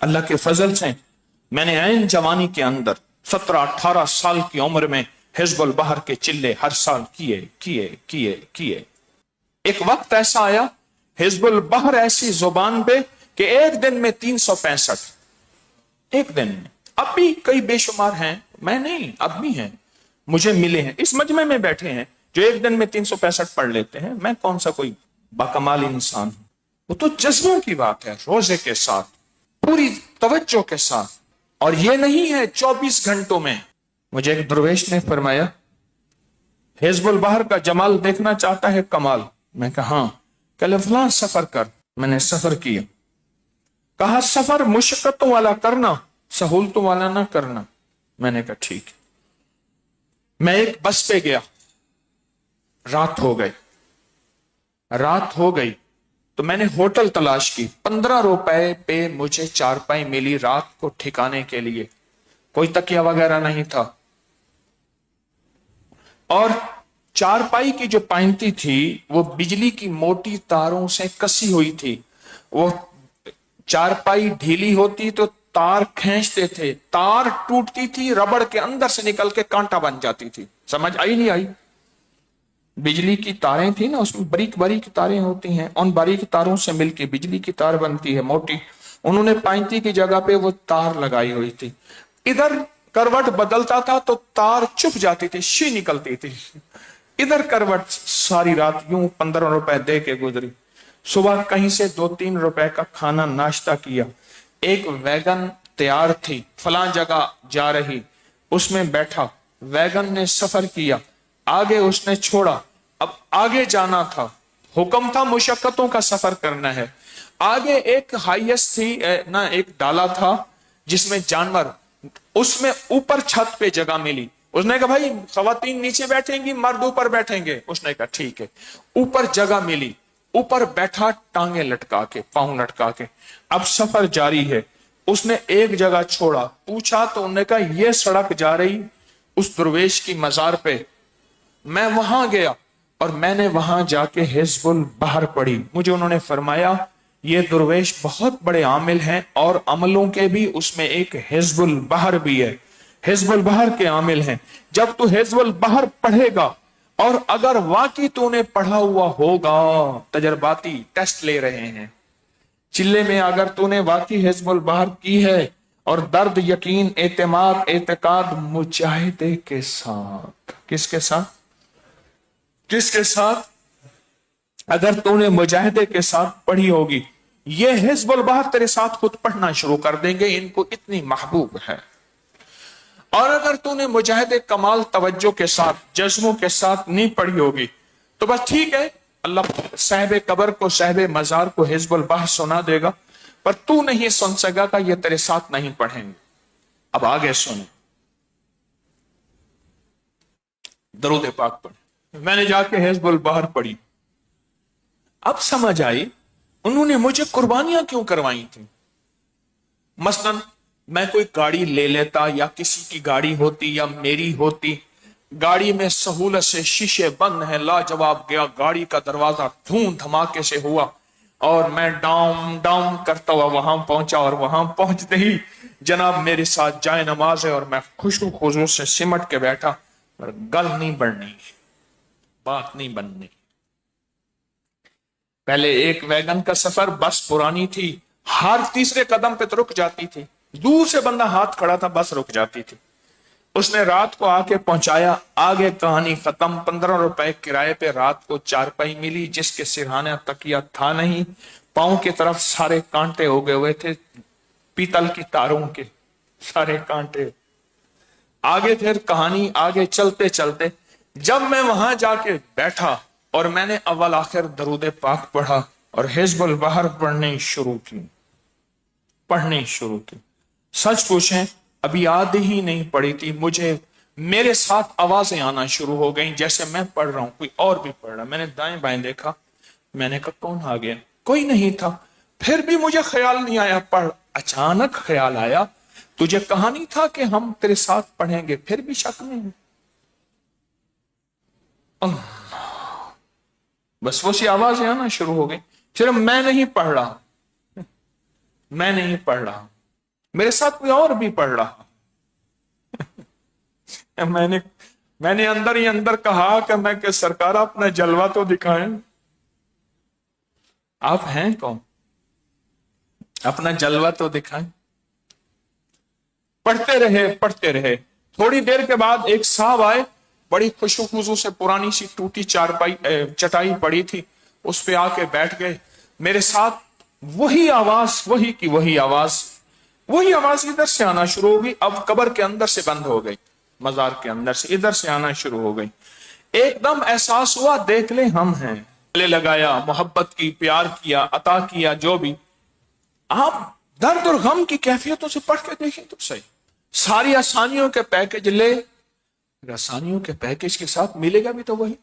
اللہ کے فضل سے میں نے عین جوانی کے اندر 17-18 سال کی عمر میں حزب البحر کے چلے ہر سال کیے. ایک وقت ایسا آیا حزب البحر ایسی زبان پہ کہ ایک دن میں 365 ایک دن میں. اب بھی کئی بے شمار ہیں، میں نہیں، اب بھی ہیں، مجھے ملے ہیں، اس مجمع میں بیٹھے ہیں جو ایک دن میں 365 پڑھ لیتے ہیں. میں کون سا کوئی باکمال انسان ہوں؟ وہ تو جذبوں کی بات ہے، روزے کے ساتھ، پوری توجہ کے ساتھ. اور یہ نہیں ہے 24 گھنٹوں میں. مجھے ایک درویش نے فرمایا حزب البحر کا جمال دیکھنا چاہتا ہے کمال. میں کہا ہاں. کہ فلاں سفر کر. میں نے سفر کیا. کہا سفر مشقتوں والا کرنا، سہولتوں والا نہ کرنا. میں نے کہا ٹھیک. میں ایک بس پہ گیا، رات ہو گئی تو میں نے ہوٹل تلاش کی. 15 روپے پہ مجھے چارپائی ملی رات کو ٹھکانے کے لیے. کوئی تکیہ وغیرہ نہیں تھا، اور چارپائی کی جو پائنتی تھی وہ بجلی کی موٹی تاروں سے کسی ہوئی تھی. وہ چارپائی ڈھیلی ہوتی تو تار کھینچتے تھے، تار ٹوٹتی تھی، ربڑ کے اندر سے نکل کے کانٹا بن جاتی تھی. سمجھ آئی نہیں آئی؟ بجلی کی تاریں تھی نا، اس میں باریک باریک تاریں ہوتی ہیں، ان باریک تاروں سے مل کے بجلی کی تار بنتی ہے موٹی. انہوں نے پائنتی کی جگہ پہ وہ تار لگائی ہوئی تھی. ادھر کروٹ بدلتا تھا تو تار چپ جاتی تھی، شی نکلتی تھی. ادھر کروٹ ساری رات یوں 15 روپے دے کے گزری. صبح کہیں سے 2-3 روپے کا کھانا ناشتہ کیا. ایک ویگن تیار تھی فلاں جگہ جا رہی، اس میں بیٹھا، ویگن نے سفر کیا، آگے اس نے چھوڑا. اب آگے جانا تھا، حکم تھا مشقتوں کا سفر کرنا ہے. آگے ایک ہائیسٹ تھی نہ، ایک ڈالا تھا جس میں جانور، اس میں اوپر چھت پہ جگہ ملی. اس نے کہا بھائی خواتین نیچے بیٹھیں گی، مرد اوپر بیٹھیں گے. اس نے کہا ٹھیک ہے. اوپر جگہ ملی، اوپر بیٹھا، ٹانگیں لٹکا کے، پاؤں لٹکا کے. اب سفر جاری ہے. اس نے ایک جگہ چھوڑا، پوچھا تو انہوں نے کہا یہ سڑک جا رہی اس درویش کی مزار پہ. میں وہاں گیا اور میں نے وہاں جا کے حزب البحر پڑھی. مجھے انہوں نے فرمایا یہ درویش بہت بڑے عامل ہیں، اور عملوں کے بھی اس میں ایک حزب البحر بھی ہے. حزب البحر کے عامل ہیں. جب تو حزب البحر پڑھے گا، اور اگر واقعی تو نے پڑھا ہوا ہوگا، تجرباتی ٹیسٹ لے رہے ہیں چلے میں، اگر تو نے واقعی حزب البحر کی ہے اور درد، یقین، اعتماد، اعتقاد مجاہدے کے ساتھ. کس کے ساتھ؟ کس کے ساتھ؟ اگر تو نے مجاہدے کے ساتھ پڑھی ہوگی، یہ حزب البحر تیرے ساتھ خود پڑھنا شروع کر دیں گے، ان کو اتنی محبوب ہے. اور اگر تو نے مجاہدے کمال توجہ کے ساتھ، جذبوں کے ساتھ نہیں پڑھی ہوگی تو بس ٹھیک ہے، اللہ صاحب قبر کو، صاحب مزار کو حزب البحر سنا دے گا، پر تو نہیں سن سکا کہ یہ تیرے ساتھ نہیں پڑھیں گے. اب آگے سن، درود پاک پڑھ. میں نے جا کے حزب البحر پڑھی. اب سمجھ آئی انہوں نے مجھے قربانیاں کیوں کروائی تھیں. مثلا میں کوئی گاڑی لے لیتا، یا کسی کی گاڑی ہوتی یا میری ہوتی، گاڑی میں سہولت سے شیشے بند ہیں، لاجواب گیا، گاڑی کا دروازہ دھوم دھماکے سے ہوا، اور میں ڈاؤن ڈاؤن کرتا ہوا وہاں پہنچا، اور وہاں پہنچتے ہی جناب میرے ساتھ جائے نماز ہے، اور میں خشوع خضوع سے سمٹ کے بیٹھا. پر گل نہیں بڑھنی، بات نہیں بننی. پہلے ایک ویگن کا سفر، بس پرانی تھی، ہر تیسرے قدم پہ تو رک جاتی تھی، دور سے بندہ ہاتھ کھڑا تھا بس رک جاتی تھی. اس نے رات کو آ کے پہنچایا. آگے کہانی ختم. 15 روپے کرائے پہ رات کو چارپائی ملی، جس کے سرہانہ تکیہ تھا نہیں، پاؤں کی طرف سارے کانٹے ہو گئے ہوئے تھے، پیتل کی تاروں کے سارے کانٹے. آگے پھر کہانی آگے چلتے چلتے جب میں وہاں جا کے بیٹھا اور میں نے اول آخر درود پاک پڑھا اور حزب البحر پڑھنی شروع کی. سچ پوچھیں ابھی آدھی ہی نہیں پڑھی تھی، مجھے میرے ساتھ آوازیں آنا شروع ہو گئیں جیسے میں پڑھ رہا ہوں کوئی اور بھی پڑھ رہا. میں نے دائیں بائیں دیکھا، میں نے کہا کون آ گیا؟ کوئی نہیں تھا. پھر بھی مجھے خیال نہیں آیا پڑھ. اچانک خیال آیا تجھے کہا نہیں تھا کہ ہم تیرے ساتھ پڑھیں گے؟ پھر بھی شک نہیں. بس وہ سی آوازیں آنا شروع ہو گئی. پھر میں نہیں پڑھ رہا. میرے ساتھ کوئی اور بھی پڑھ رہا. میں نے اندر ہی اندر کہا کہ سرکار اپنا جلوہ تو دکھائیں. آپ ہیں کون؟ اپنا جلوہ تو دکھائیں. پڑھتے رہے. تھوڑی دیر کے بعد ایک صاحب آئے، بڑی خوشو سے پرانی سی ٹوٹی چٹائی پڑی تھی، اس پہ آ کے بیٹھ گئے. میرے ساتھ وہی آواز، وہی آواز ادھر سے آنا شروع ہو گئی. اب قبر کے اندر سے بند ہو گئی، مزار کے اندر سے ادھر سے آنا شروع ہو گئی. ایک دم احساس ہوا دیکھ لیں ہم ہیں. گلے لگایا، محبت کی، پیار کیا، عطا کیا، جو بھی. آپ درد اور غم کی کیفیتوں سے پڑھ کے دیکھیں تو صحیح. ساری آسانیوں کے پیکج لے، آسانیوں کے پیکج کے ساتھ ملے گا بھی تو وہی.